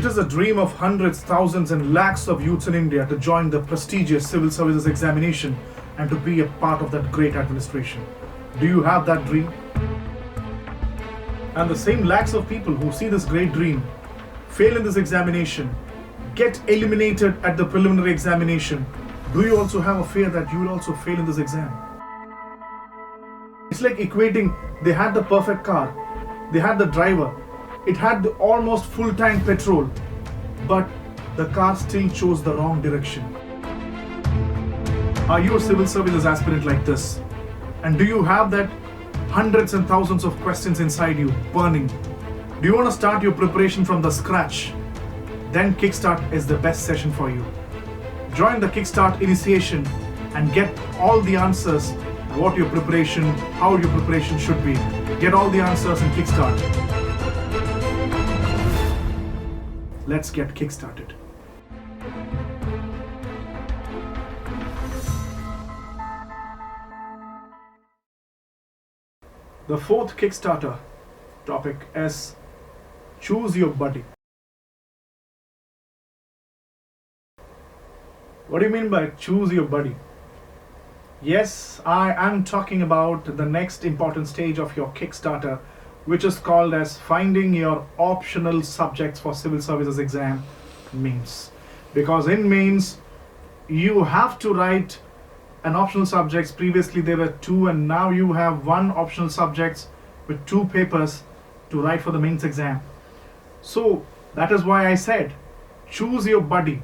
is a dream of hundreds, thousands, and lakhs of youths in India to join the prestigious civil services examination and to be a part of that great administration. Do you have that dream? And the same lakhs of people who see this great dream fail in this examination, get eliminated at the preliminary examination. Do you also have a fear that you will also fail in this exam? It's like equating, they had the perfect car, they had the driver, it had the almost full tank petrol, but the car still chose the wrong direction. Are you a civil services aspirant like this? And do you have that hundreds and thousands of questions inside you burning? Do you want to start your preparation from the scratch? Then Kickstart is the best session for you. Join the Kickstart initiation and get all the answers, what your preparation, how your preparation should be. Get all the answers in Kickstart. Let's get kickstarted. The fourth Kickstarter topic is choose your buddy. What do you mean by choose your buddy? Yes, I am talking about the next important stage of your Kickstarter, which is called as finding your optional subjects for civil services exam mains. Because in mains, you have to write an optional subjects. Previously there were 2 and now you have 1 optional subjects with 2 papers to write for the mains exam. So that is why I said choose your buddy.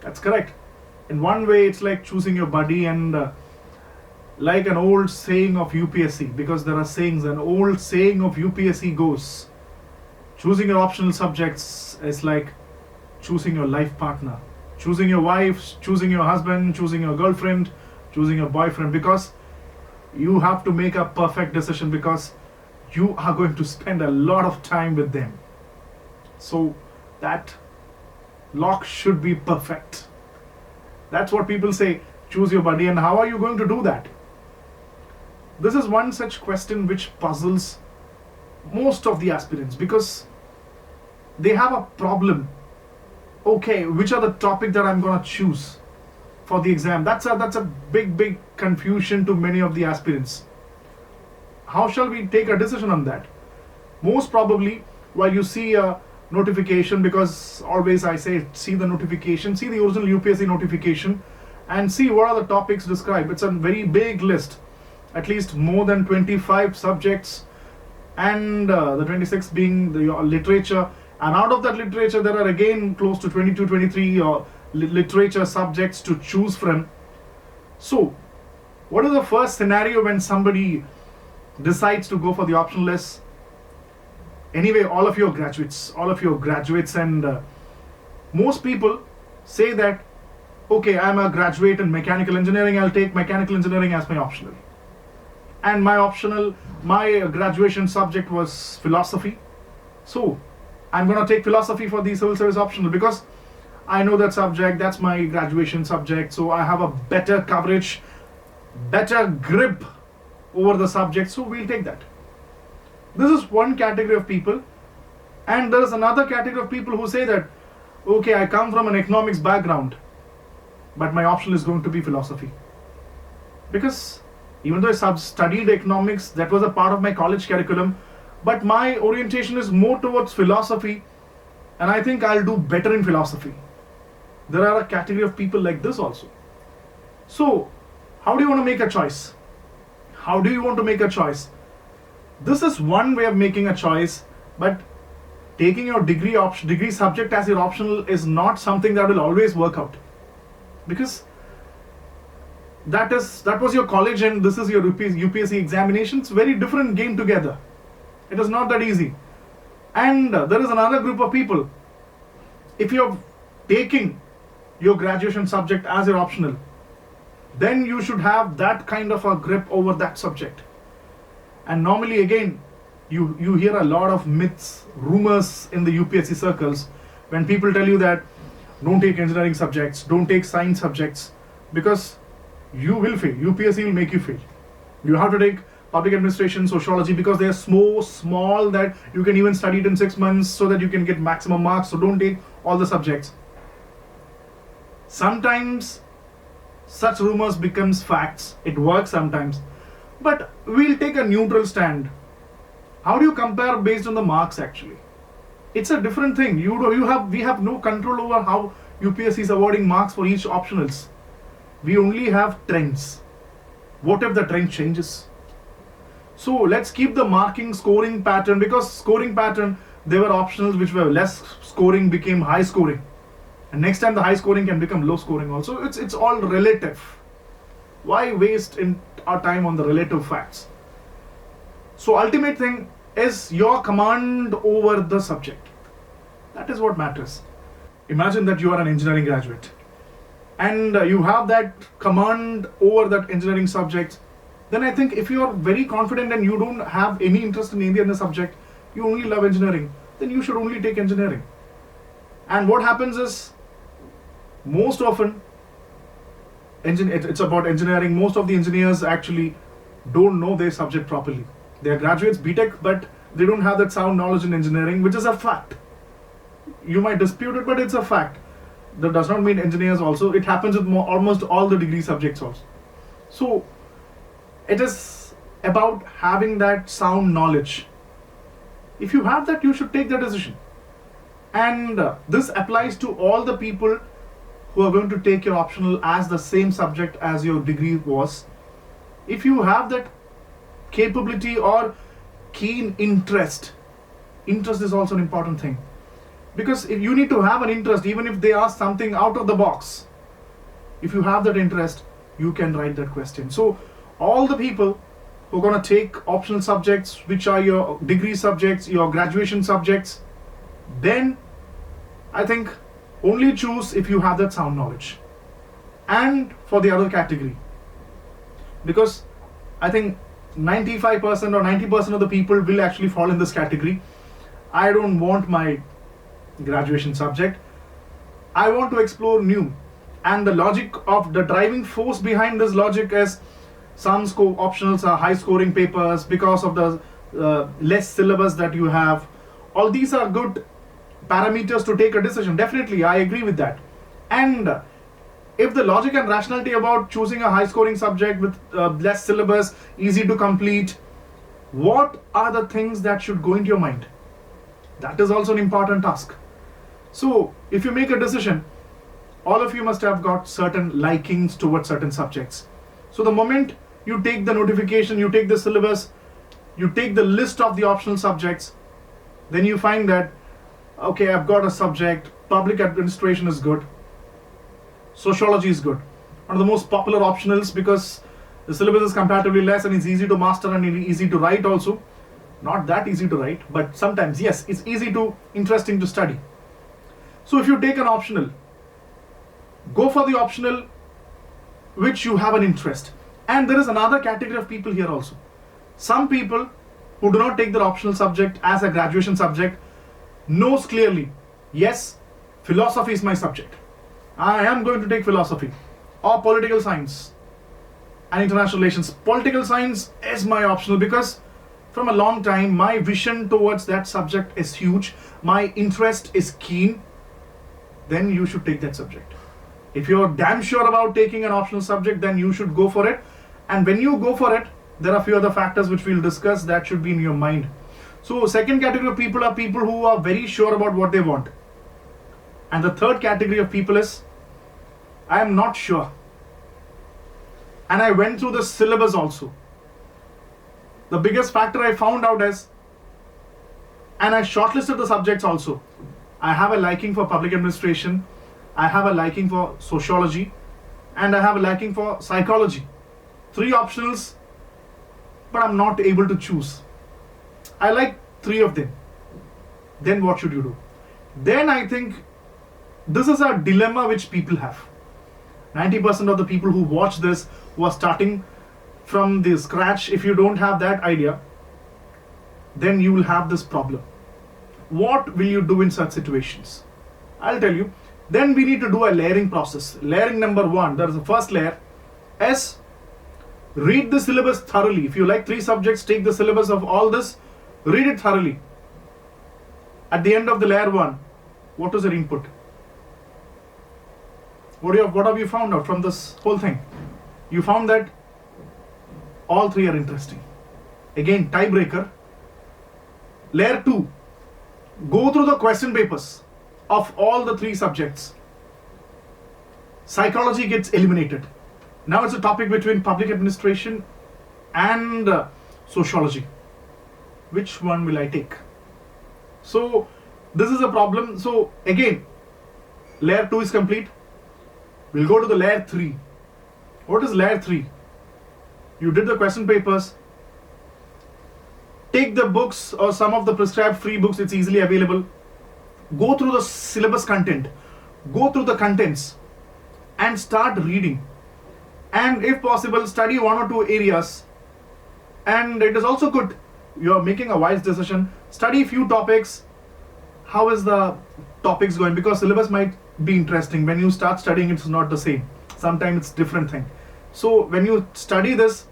That's correct. In one way it's like choosing your buddy, and like an old saying of UPSC, because there are sayings, an old saying of UPSC goes, choosing your optional subjects is like choosing your life partner, choosing your wife, choosing your husband, choosing your girlfriend, choosing your boyfriend, because you have to make a perfect decision, because you are going to spend a lot of time with them. So that lock should be perfect. That's what people say, choose your buddy. And how are you going to do that? This is one such question which puzzles most of the aspirants, because they have a problem. Okay, which are the topic that I'm going to choose for the exam? That's a big confusion to many of the aspirants. How shall we take a decision on that? Most probably, while you see a notification, because always I say see the notification, see the original UPSC notification and see what are the topics described. It's a very big list, at least more than 25 subjects, and the 26 being the literature, and out of that literature there are again close to 22, 23 literature subjects to choose from. So what is the first scenario when somebody decides to go for the optional list? Anyway, all of your graduates, and most people say that, okay, I'm a graduate in mechanical engineering, I'll take mechanical engineering as my optional. And my graduation subject was philosophy. So I'm going to take philosophy for the civil service optional because I know that subject, that's my graduation subject. So I have a better coverage, better grip over the subject. So we'll take that. This is one category of people. And there is another category of people who say that, okay, I come from an economics background, but my optional is going to be philosophy. Because even though I studied economics, that was a part of my college curriculum, but my orientation is more towards philosophy, and I think I'll do better in philosophy. There are a category of people like this also. So, how do you want to make a choice? How do you want to make a choice? This is one way of making a choice, but taking your degree subject as your optional is not something that will always work out, because that was your college and this is your UPSC examination. It's very different game together. It is not that easy. And there is another group of people. If you're taking your graduation subject as your optional, then you should have that kind of a grip over that subject. And normally again, you hear a lot of myths, rumors in the UPSC circles when people tell you that don't take engineering subjects, don't take science subjects, because you will fail. UPSC will make you fail. You have to take public administration, sociology, because they are so small that you can even study it in 6 months so that you can get maximum marks. So don't take all the subjects. Sometimes such rumors becomes facts. It works sometimes. But we'll take a neutral stand. How do you compare based on the marks actually? It's a different thing. We have no control over how UPSC is awarding marks for each optionals. We only have trends. What if the trend changes? So let's keep the marking scoring pattern, because scoring pattern, there were optionals which were less scoring became high scoring. And next time the high scoring can become low scoring also. It's all relative. Why waste our time on the relative facts? So ultimate thing is your command over the subject. That is what matters. Imagine that you are an engineering graduate and you have that command over that engineering subject. Then I think if you are very confident and you don't have any interest in any other subject, you only love engineering, then you should only take engineering. And what happens is, most often, it's about engineering. Most of the engineers actually don't know their subject properly. They are graduates, BTech, but they don't have that sound knowledge in engineering, which is a fact. You might dispute it, but it's a fact. That does not mean engineers also. It happens with almost all the degree subjects also. So it is about having that sound knowledge. If you have that, you should take the decision. And this applies to all the people who are going to take your optional as the same subject as your degree was. If you have that capability or keen interest is also an important thing. Because if you need to have an interest, even if they ask something out of the box, if you have that interest, you can write that question. So all the people who are going to take optional subjects, which are your degree subjects, your graduation subjects, then I think only choose if you have that sound knowledge. And for the other category, because I think 95% or 90% of the people will actually fall in this category. I don't want my graduation subject. I want to explore new. And the logic of the driving force behind this logic is some optionals are high scoring papers because of the less syllabus that you have. All these are good parameters to take a decision. Definitely, I agree with that. And if the logic and rationality about choosing a high scoring subject with less syllabus, easy to complete, what are the things that should go into your mind? That is also an important task. So if you make a decision, all of you must have got certain likings towards certain subjects. So the moment you take the notification, you take the syllabus, you take the list of the optional subjects, then you find that, okay, I've got a subject, public administration is good, sociology is good. One of the most popular optionals because the syllabus is comparatively less and it's easy to master and easy to write also. Not that easy to write, but sometimes, yes, it's interesting to study. So if you take an optional, go for the optional which you have an interest. And there is another category of people here also. Some people who do not take their optional subject as a graduation subject knows clearly, yes, philosophy is my subject. I am going to take philosophy or political science and international relations. Political science is my optional because from a long time, my vision towards that subject is huge. My interest is keen. Then you should take that subject. If you're damn sure about taking an optional subject, then you should go for it. And when you go for it, there are a few other factors which we'll discuss that should be in your mind. So second category of people are people who are very sure about what they want. And the third category of people is, I am not sure. And I went through the syllabus also. The biggest factor I found out is, and I shortlisted the subjects also. I have a liking for public administration, I have a liking for sociology, and I have a liking for psychology. 3 optionals, but I'm not able to choose. I like 3 of them. Then what should you do? Then I think this is a dilemma which people have. 90% of the people who watch this, who are starting from the scratch, if you don't have that idea, then you will have this problem. What will you do in such situations? I'll tell you. Then we need to do a layering process. Layering number 1, that is the first layer, is Read the syllabus thoroughly. If you like 3 subjects, take the syllabus of all this, read it thoroughly. At the end of the layer 1, what is your input? What have you found out from this whole thing? You found that all 3 are interesting. Again, tiebreaker. Layer 2, go through the question papers of all the 3 subjects. Psychology gets eliminated. Now it's a topic between public administration and sociology. Which one will I take? So this is a problem. So again, layer 2 is complete. We'll go to the layer 3. What is layer 3? You did the question papers. Take the books or some of the prescribed free books, it's easily available. Go through the syllabus content. Go through the contents and start reading. And if possible, study 1 or 2 areas. And it is also good, you're making a wise decision. Study few topics. How is the topics going? Because syllabus might be interesting. When you start studying, it's not the same. Sometimes it's different thing. So when you study this,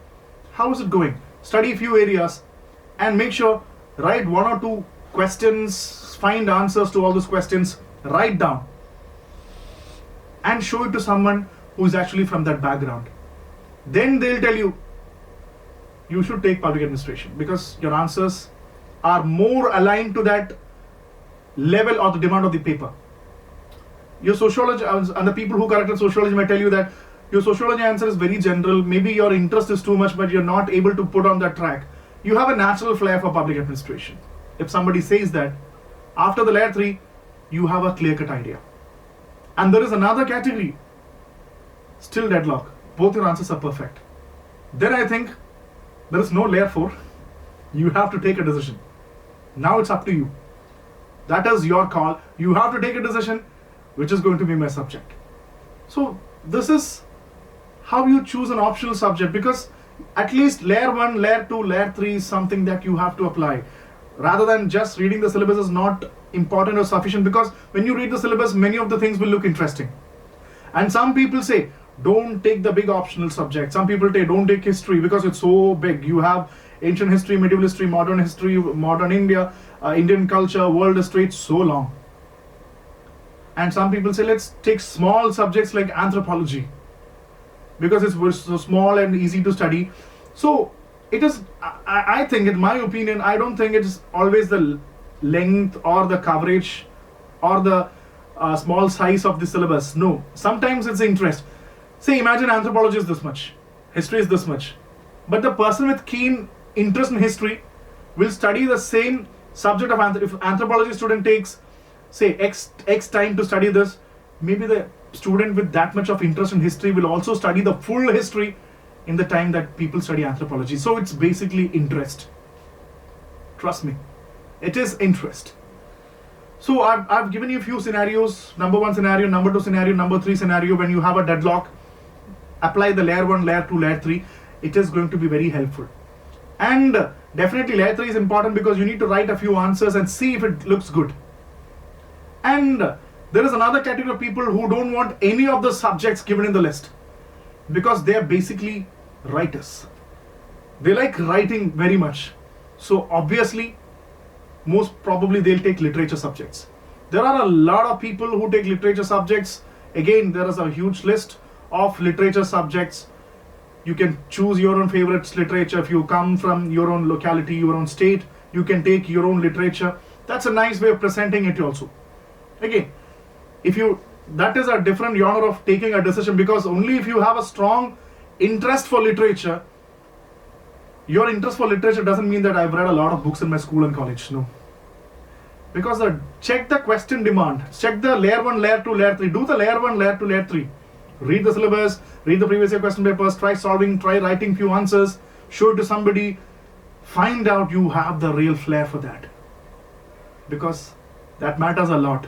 how is it going? Study few areas and make sure, write 1 or 2 questions, find answers to all those questions, write down and show it to someone who is actually from that background. Then they'll tell you, you should take public administration because your answers are more aligned to that level or the demand of the paper. Your sociology, and the people who corrected sociology might tell you that your sociology answer is very general, maybe your interest is too much, but you're not able to put on that track. You have a natural flair for public administration. If somebody says that, after the layer 3, you have a clear-cut idea. And there is another category, still deadlock. Both your answers are perfect. Then I think there is no layer 4. You have to take a decision. Now it's up to you. That is your call. You have to take a decision, which is going to be my subject. So this is how you choose an optional subject, because at least layer 1, layer 2, layer 3 is something that you have to apply. Rather than just reading the syllabus is not important or sufficient, because when you read the syllabus, many of the things will look interesting. And some people say, don't take the big optional subject. Some people say, don't take history because it's so big. You have ancient history, medieval history, modern India, Indian culture, world history, it's so long. And some people say, let's take small subjects like anthropology because it's so small and easy to study. So it is, I think, in my opinion, I don't think it's always the length or the coverage or the small size of the syllabus. No, sometimes it's interest. Say, imagine anthropology is this much, history is this much. But the person with keen interest in history will study the same subject of if anthropology student takes, say, X time to study this, maybe the student with that much of interest in history will also study the full history in the time that people study anthropology. So it's basically interest. Trust me, it is interest. So I've given you a few scenarios. Number 1 scenario, number 2 scenario, number 3 scenario. When you have a deadlock, apply the layer 1, layer 2, layer 3. It is going to be very helpful. And definitely layer 3 is important because you need to write a few answers and see if it looks good. And there is another category of people who don't want any of the subjects given in the list because they are basically writers. They like writing very much. So obviously, most probably they'll take literature subjects. There are a lot of people who take literature subjects. Again, there is a huge list of literature subjects. You can choose your own favorites literature. If you come from your own locality, your own state, you can take your own literature. That's a nice way of presenting it also. Again, that is a different genre of taking a decision, because only if you have a strong interest for literature. Your interest for literature doesn't mean that I've read a lot of books in my school and college. No. Because check the question demand. Check the layer 1, layer 2, layer 3. Do the layer 1, layer 2, layer 3. Read the syllabus, read the previous year question papers, try solving, try writing few answers, show it to somebody. Find out you have the real flair for that. Because that matters a lot.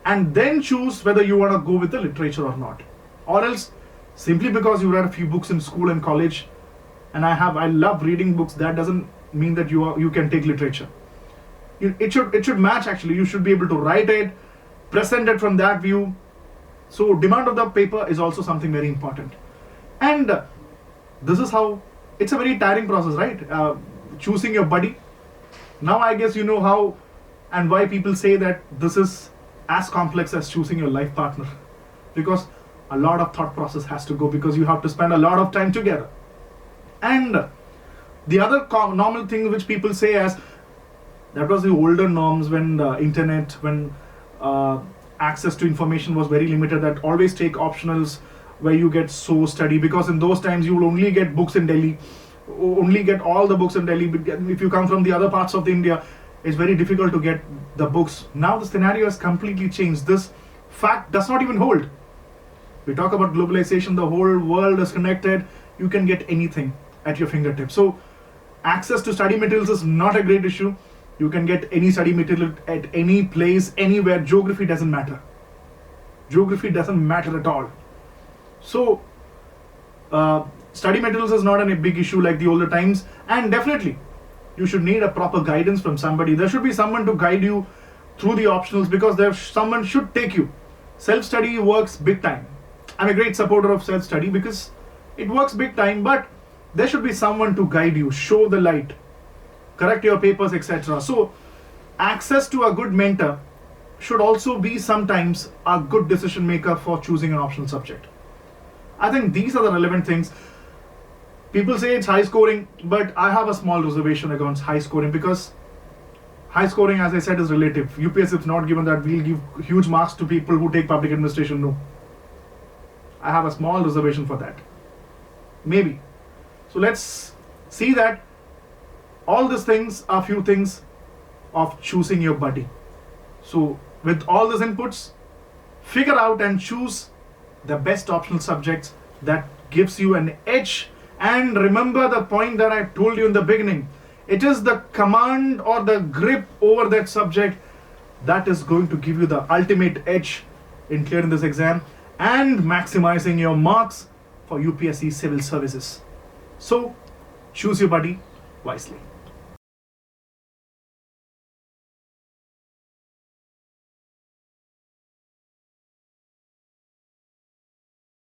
And then choose whether you want to go with the literature or not. Or else, simply because you read a few books in school and college, and I love reading books, that doesn't mean that you can take literature. It should match actually. You should be able to write it, present it from that view. So demand of the paper is also something very important. And this is how, it's a very tiring process, right? Choosing your buddy. Now I guess you know how and why people say that this is as complex as choosing your life partner, because a lot of thought process has to go, because you have to spend a lot of time together. And the other normal thing which people say as, that was the older norms when the internet, when access to information was very limited, that always take optionals where you get so study, because in those times you will only get books in Delhi, only get all the books in Delhi. If you come from the other parts of the India, it's very difficult to get the books. Now the scenario has completely changed. This fact does not even hold. We talk about globalization, the whole world is connected, you can get anything at your fingertips. So access to study materials is not a great issue. You can get any study material at any place, anywhere. Geography doesn't matter. Geography doesn't matter at all. So study materials is not a big issue like the older times. And definitely you should need a proper guidance from somebody. There should be someone to guide you through the optionals, because someone should take you. Self-study works big time. I'm a great supporter of self-study because it works big time, but there should be someone to guide you, show the light, correct your papers, etc. So access to a good mentor should also be sometimes a good decision maker for choosing an optional subject. I think these are the relevant things. People say it's high scoring, but I have a small reservation against high scoring, because high scoring, as I said, is relative. UPSC is not given that we'll give huge marks to people who take public administration. No. I have a small reservation for that. Maybe. So let's see that all these things are few things of choosing your buddy. So with all these inputs, figure out and choose the best optional subjects that gives you an edge. And remember the point that I told you in the beginning. It is the command or the grip over that subject that is going to give you the ultimate edge in clearing this exam and maximizing your marks for UPSC civil services. So choose your buddy wisely.